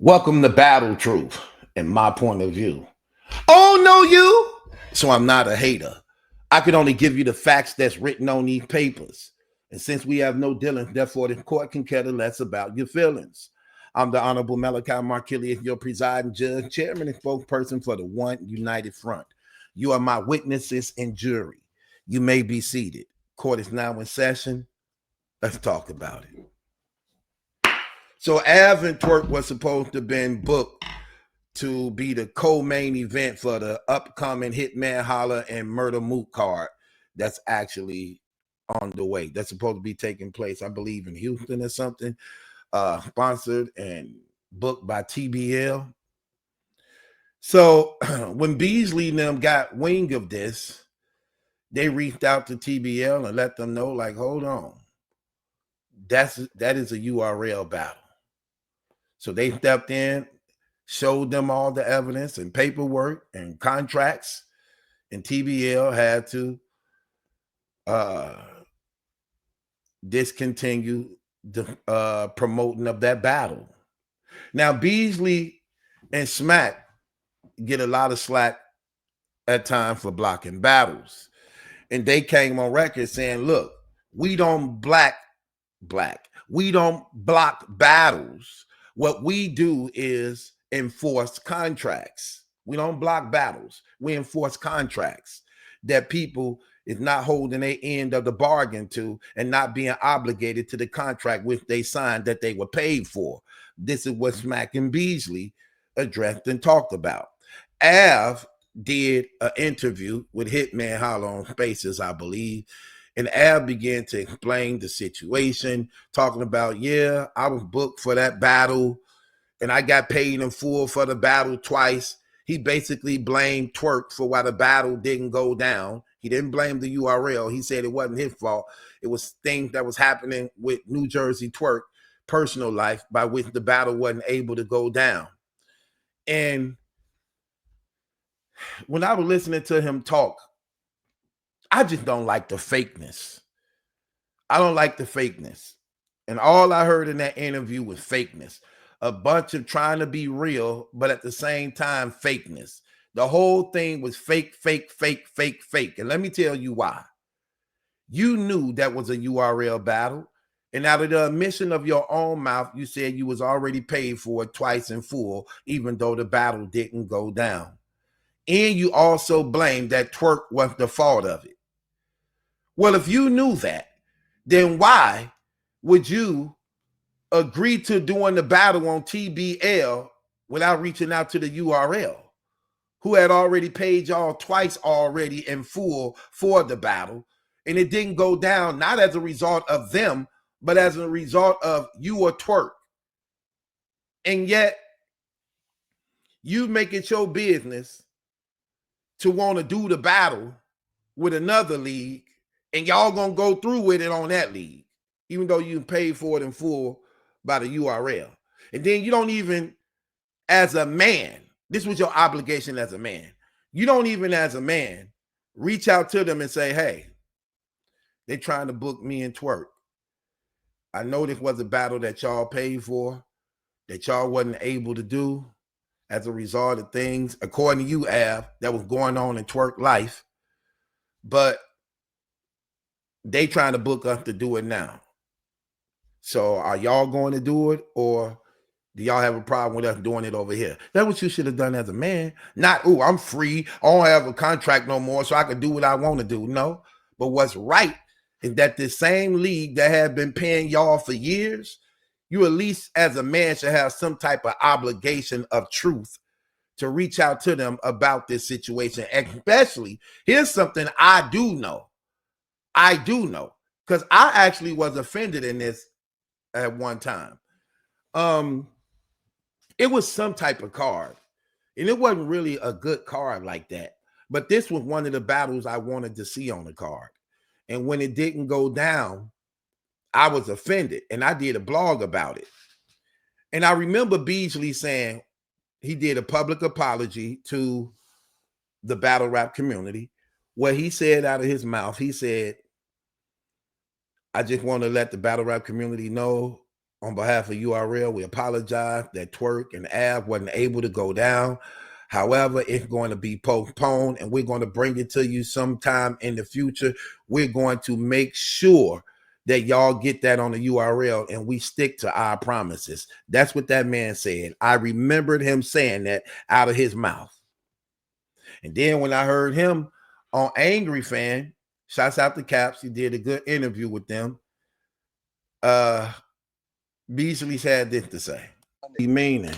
Welcome to Battle Truth and my point of view. Oh, no, you. So I'm not a hater. I can only give you the facts that's written on these papers. And since we have no dealings, therefore the court can care less about your feelings. I'm the Honorable MallikiBaker, your presiding judge, chairman, and spokesperson for the One United Front. You are my witnesses and jury. You may be seated. Court is now in session. Let's talk about it. So Av and Twork was supposed to have been booked to be the co-main event for the upcoming Hitman Holla and Murder Moot card that's actually on the way. That's supposed to be taking place, I believe, in Houston or something, sponsored and booked by TBL. So when Beasley and them got wing of this, they reached out to TBL and let them know, like, hold on, that is a URL battle. So they stepped in, showed them all the evidence and paperwork and contracts, and TBL had to discontinue the promoting of that battle. Now, Beasley and Smack get a lot of slack at times for blocking battles. And they came on record saying, look, we don't we don't block battles. What we do is enforce contracts. We don't block battles. We enforce contracts that people is not holding their end of the bargain to and not being obligated to the contract which they signed that they were paid for. This is what Smack and Beasley addressed and talked about. Av did an interview with Hitman Holla on Spaces, I believe, and Av began to explain the situation, talking about, yeah, I was booked for that battle and I got paid in full for the battle twice. He basically blamed Twork for why the battle didn't go down. He didn't blame the URL. He said it wasn't his fault. It was things that was happening with New Jersey Twork personal life by which the battle wasn't able to go down. And when I was listening to him talk, I just don't like the fakeness. I don't like the fakeness. And all I heard in that interview was fakeness. A bunch of trying to be real, but at the same time, fakeness. The whole thing was fake. And let me tell you why. You knew that was a URL battle. And out of the admission of your own mouth, you said you was already paid for it twice in full, even though the battle didn't go down. And you also blamed that Twork was the fault of it. Well, if you knew that, then why would you agree to doing the battle on TBL without reaching out to the URL, who had already paid y'all twice already in full for the battle? And it didn't go down, not as a result of them, but as a result of you or Twork. And yet, you make it your business to want to do the battle with another league, and y'all gonna go through with it on that league, even though you paid for it in full by the URL. And then you don't even, as a man, this was your obligation as a man. You don't even, as a man, reach out to them and say, hey, they're trying to book me and Twork. I know this was a battle that y'all paid for, that y'all wasn't able to do as a result of things, according to you, Av, that was going on in Twork life. But they trying to book us to do it now. So are y'all going to do it, or do y'all have a problem with us doing it over here? That's what you should have done as a man. Not, oh, I'm free. I don't have a contract no more, so I can do what I want to do. No. But what's right is that this same league that has been paying y'all for years, you at least as a man should have some type of obligation of truth to reach out to them about this situation. Especially, here's something I do know. Because I actually was offended in this at one time. It was some type of card, and it wasn't really a good card like that. But this was one of the battles I wanted to see on the card. And when it didn't go down, I was offended, and I did a blog about it. And I remember Beasley saying he did a public apology to the battle rap community, where he said out of his mouth, he said, I just want to let the battle rap community know on behalf of URL, we apologize that Twork and Av wasn't able to go down. However, it's going to be postponed, and we're going to bring it to you sometime in the future. We're going to make sure that y'all get that on the URL, and we stick to our promises. That's what that man said. I remembered him saying that out of his mouth. And then when I heard him on Angry Fan, shouts out to Caps, he did a good interview with them. Beasley's had this to say. Meaning,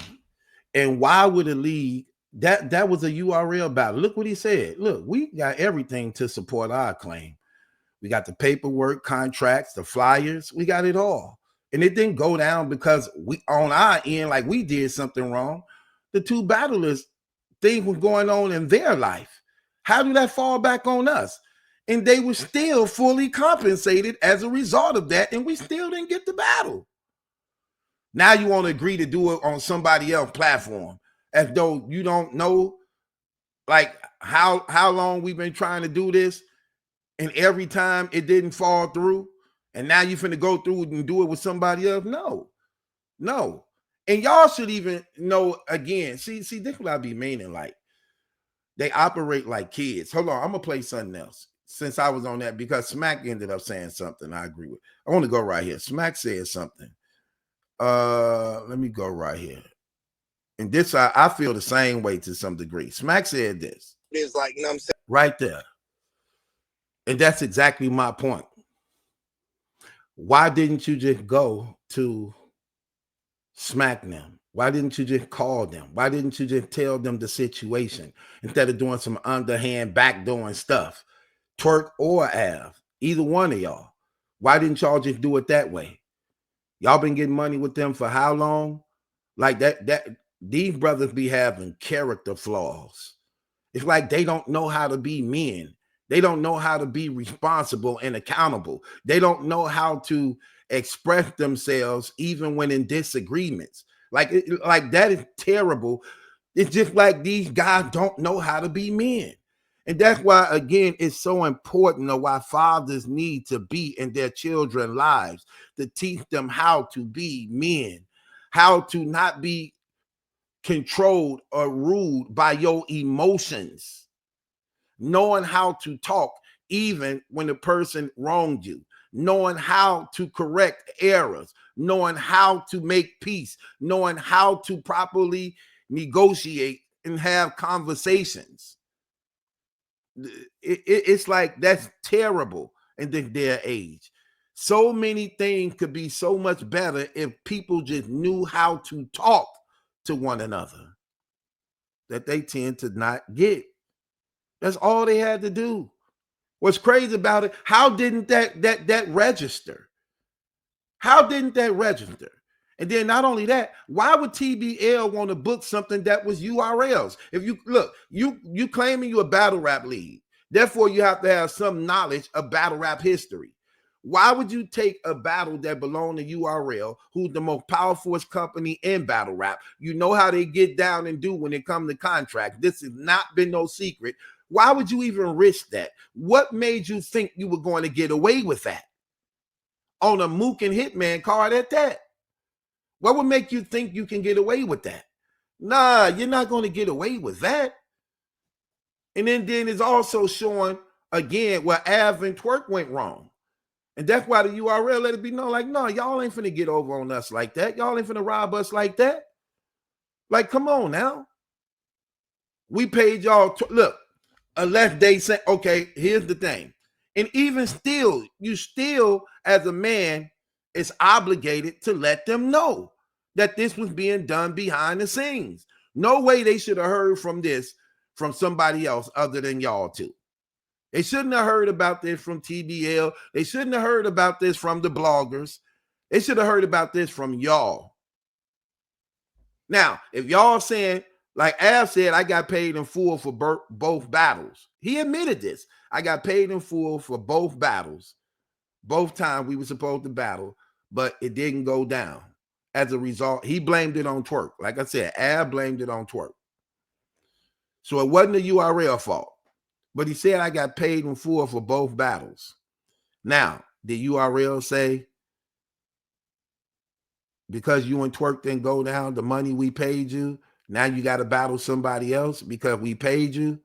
and why would a league that was a URL battle? Look what he said. Look, we got everything to support our claim. We got the paperwork, contracts, the flyers, we got it all. And it didn't go down because we on our end, like we did something wrong. The two battlers, things was going on in their life. How do that fall back on us? And they were still fully compensated as a result of that, and we still didn't get the battle. Now you want to agree to do it on somebody else's platform, as though you don't know, like how long we've been trying to do this, and every time it didn't fall through, and now you finna go through and do it with somebody else. No. And y'all should even know again. See, this is what I be meaning. Like, they operate like kids. Hold on, I'm gonna play something else since I was on that, because Smack ended up saying something I agree with. I want to go right here. Smack said something. Let me go right here. And this, I feel the same way to some degree. Smack said this. It's like, you know what I'm saying? Right there. And that's exactly my point. Why didn't you just go to Smack them? Why didn't you just call them? Why didn't you just tell them the situation instead of doing some underhand backdooring stuff? Twork or Av, either one of y'all. Why didn't y'all just do it that way? Y'all been getting money with them for how long? Like that these brothers be having character flaws. It's like they don't know how to be men. They don't know how to be responsible and accountable. They don't know how to express themselves even when in disagreements. Like that is terrible. It's just like these guys don't know how to be men. And that's why, again, it's so important of why fathers need to be in their children's lives, to teach them how to be men, how to not be controlled or ruled by your emotions, knowing how to talk even when the person wronged you, knowing how to correct errors, knowing how to make peace, knowing how to properly negotiate and have conversations. It's like that's terrible in this day and age. So many things could be so much better if people just knew how to talk to one another, that they tend to not get. That's all they had to do. What's crazy about it, how didn't that register? How didn't that register? And then not only that, why would TBL want to book something that was URLs? If you look, you claiming you a battle rap league, therefore you have to have some knowledge of battle rap history. Why would you take a battle that belonged to URL, who's the most powerful company in battle rap? You know how they get down and do when it comes to contract. This has not been no secret. Why would you even risk that? What made you think you were going to get away with that on a Mook and Hitman card at that? What would make you think you can get away with that? Nah, you're not going to get away with that. And then it's also showing again where Av and Twork went wrong. And that's why the URL let it be known, like, no, y'all ain't finna get over on us like that. Y'all ain't finna rob us like that. Like, come on now. We paid y'all. Look, unless they say, okay, here's the thing. And even still, you still, as a man, is obligated to let them know that this was being done behind the scenes. No way they should have heard from this from somebody else other than y'all two. They shouldn't have heard about this from TBL. They shouldn't have heard about this from the bloggers. They should have heard about this from y'all. Now, if y'all saying, like Av said, I got paid in full for both battles. He admitted this. I got paid in full for both battles. Both times we were supposed to battle, but it didn't go down. As a result, he blamed it on Twork. Like I said, Av blamed it on Twork. So it wasn't the URL fault. But he said I got paid in full for both battles. Now, the URL say because you and Twork didn't go down, the money we paid you, now you got to battle somebody else because we paid you?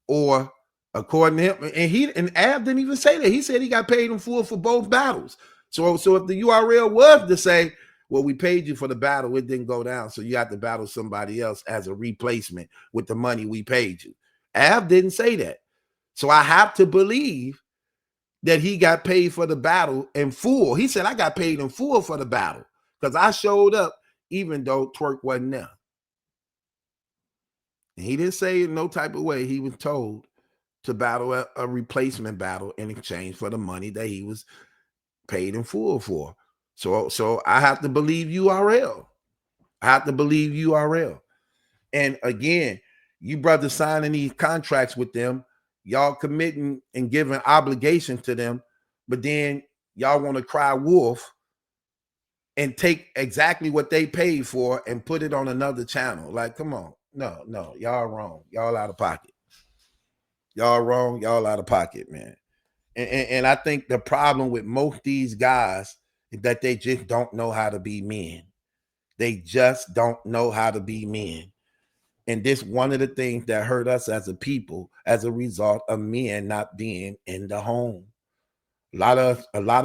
Or according to him, and Ab didn't even say that. He said he got paid in full for both battles. So if the URL was to say, well, we paid you for the battle, it didn't go down, so you have to battle somebody else as a replacement with the money we paid you. Ab didn't say that. So I have to believe that he got paid for the battle in full. He said, I got paid in full for the battle because I showed up even though Twork wasn't there. And he didn't say in no type of way he was told to battle a replacement battle in exchange for the money that he was paid in full for. So I have to believe URL. I have to believe URL. And again, you brothers signing these contracts with them, y'all committing and giving obligation to them, but then y'all want to cry wolf and take exactly what they paid for and put it on another channel. Like, come on. No, y'all wrong. Y'all out of pocket. Y'all wrong. Y'all out of pocket, man. And I think the problem with most these guys is that they just don't know how to be men. They just don't know how to be men. And this one of the things that hurt us as a people as a result of men not being in the home. A lot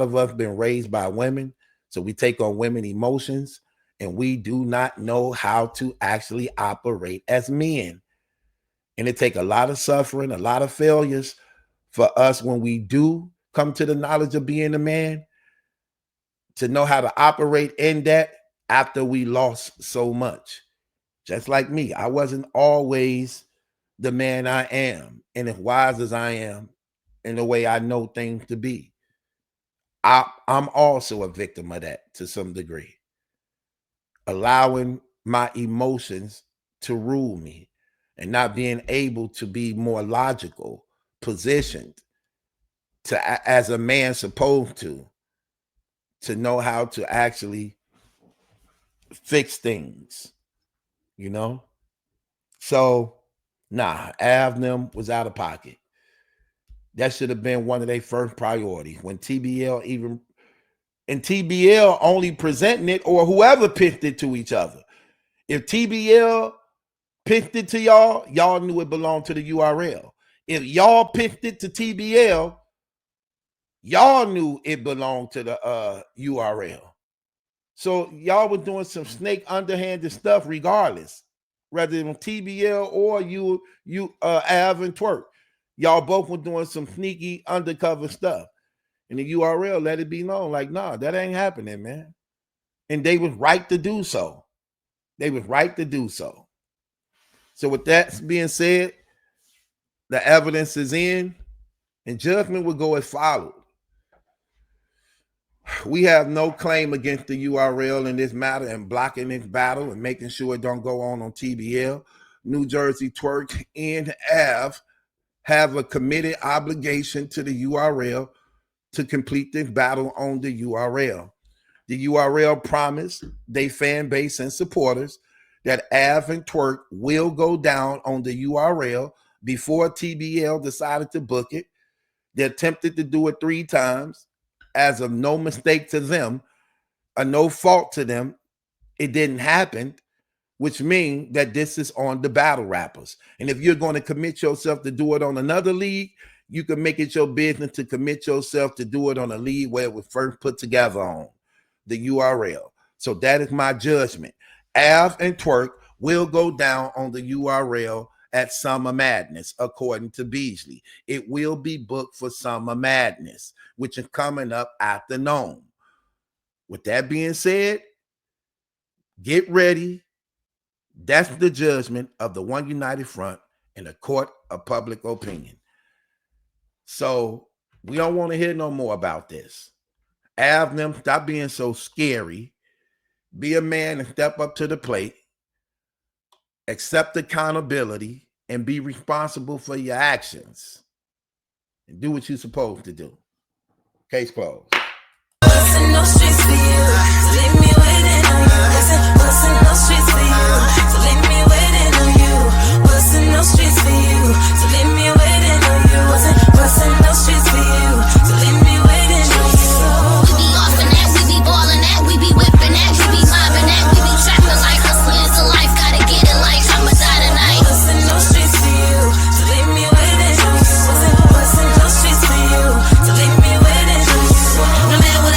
of us been raised by women, so we take on women emotions, and we do not know how to actually operate as men. And it takes a lot of suffering, a lot of failures for us when we do come to the knowledge of being a man to know how to operate in that after we lost so much. Just like me, I wasn't always the man I am and as wise as I am in the way I know things to be. I'm also a victim of that to some degree. Allowing my emotions to rule me and not being able to be more logical, positioned to, as a man supposed to know how to actually fix things, you know? So, nah, Avnem was out of pocket. That should have been one of their first priorities. When TBL even, and TBL only presenting it or whoever pitched it to each other. If TBL pitched it to y'all, y'all knew it belonged to the URL. If y'all pitched it to TBL, y'all knew it belonged to the URL. So y'all were doing some snake underhanded stuff regardless, whether it was TBL or you Av and Twork. Y'all both were doing some sneaky undercover stuff. And the URL let it be known, like, nah, that ain't happening, man. And they was right to do so. They was right to do so. So with that being said, the evidence is in, and judgment will go as followed. We have no claim against the URL in this matter and blocking this battle and making sure it don't go on TBL. New Jersey Twork and Av have a committed obligation to the URL to complete this battle on the URL. The URL promised their fan base and supporters that Av and Twork will go down on the URL before TBL decided to book it. They attempted to do it 3 times. As of no mistake to them, or no fault to them, it didn't happen, which means that this is on the battle rappers. And if you're going to commit yourself to do it on another league, you can make it your business to commit yourself to do it on a league where it was first put together on the URL. So that is my judgment. Av and Twork will go down on the URL at Summer Madness, according to Beasley. It will be booked for Summer Madness, which is coming up after Nome. With that being said, get ready. That's the judgment of the One United Front in a court of public opinion. So we don't want to hear no more about this. Avnem, stop being so scary. Be a man and step up to the plate. Accept accountability and be responsible for your actions. And do what you're supposed to do. Case closed.